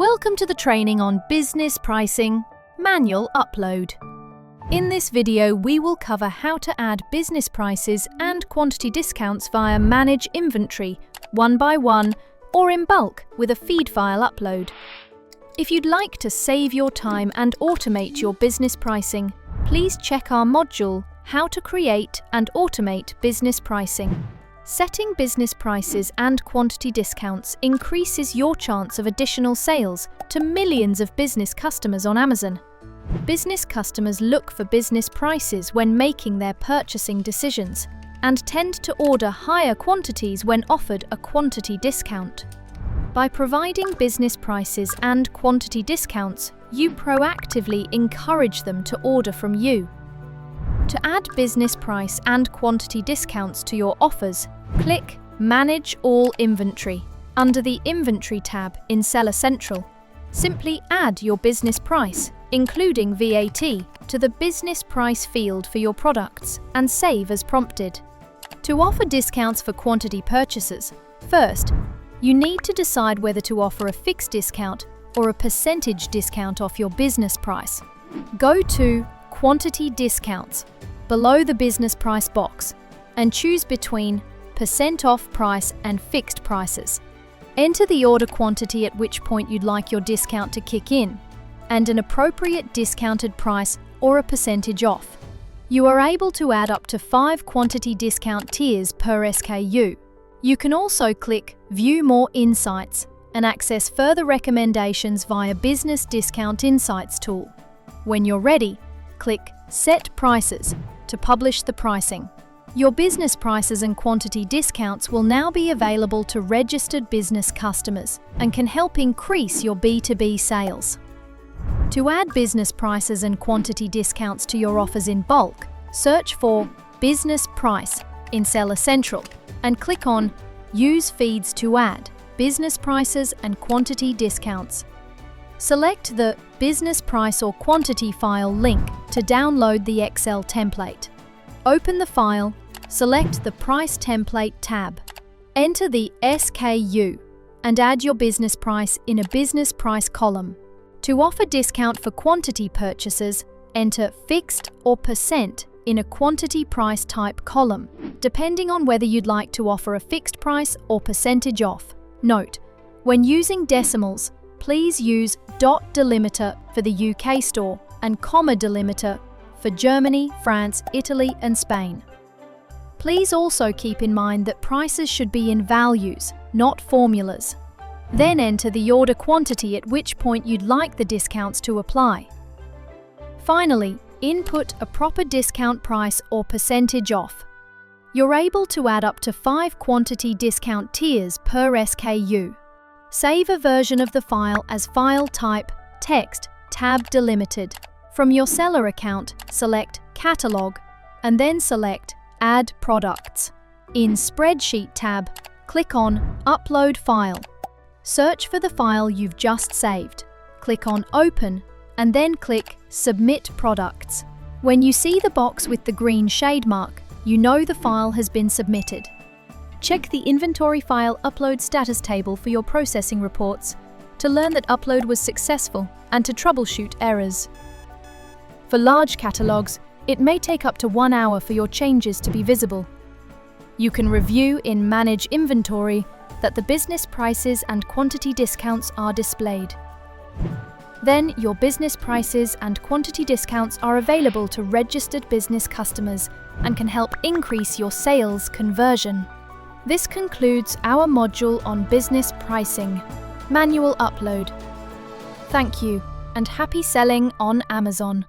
Welcome to the training on business pricing, manual upload. In this video, we will cover how to add business prices and quantity discounts via Manage Inventory, one by one, or in bulk with a feed file upload. If you'd like to save your time and automate your business pricing, please check our module, How to Create and Automate Business Pricing. Setting business prices and quantity discounts increases your chance of additional sales to millions of business customers on Amazon. Business customers look for business prices when making their purchasing decisions and tend to order higher quantities when offered a quantity discount. By providing business prices and quantity discounts, you proactively encourage them to order from you. To add business price and quantity discounts to your offers, click Manage All Inventory under the Inventory tab in Seller Central. Simply add your business price, including VAT, to the business price field for your products and save as prompted. To offer discounts for quantity purchases, first, you need to decide whether to offer a fixed discount or a percentage discount off your business price. Go to Quantity Discounts below the business price box and choose between % off price and fixed prices. Enter the order quantity at which point you'd like your discount to kick in and an appropriate discounted price or a percentage off. You are able to add up to 5 quantity discount tiers per SKU. You can also click View More Insights and access further recommendations via Business Discount Insights tool. When you're ready, click Set Prices to publish the pricing. Your business prices and quantity discounts will now be available to registered business customers and can help increase your B2B sales. To add business prices and quantity discounts to your offers in bulk, search for Business Price in Seller Central and click on Use Feeds to add business prices and quantity discounts. Select the Business Price or Quantity file link to download the Excel template. Open the file, select the Price Template tab. Enter the SKU and add your business price in a business price column. To offer discount for quantity purchases, enter fixed or % in a quantity price type column, depending on whether you'd like to offer a fixed price or percentage off. Note, when using decimals, please use dot delimiter for the UK store and comma delimiter for Germany, France, Italy, and Spain. Please also keep in mind that prices should be in values, not formulas. Then enter the order quantity at which point you'd like the discounts to apply. Finally, input a proper discount price or percentage off. You're able to add up to 5 quantity discount tiers per SKU. Save a version of the file as file type text tab delimited. From your seller account, select Catalog and then select Add Products. In Spreadsheet tab, click on Upload File. Search for the file you've just saved. Click on Open and then click Submit Products. When you see the box with the green shade mark, you know the file has been submitted. Check the Inventory File Upload Status table for your processing reports to learn that upload was successful and to troubleshoot errors. For large catalogs, it may take up to 1 hour for your changes to be visible. You can review in Manage Inventory that the business prices and quantity discounts are displayed. Then your business prices and quantity discounts are available to registered business customers and can help increase your sales conversion. This concludes our module on business pricing, manual upload. Thank you, and happy selling on Amazon.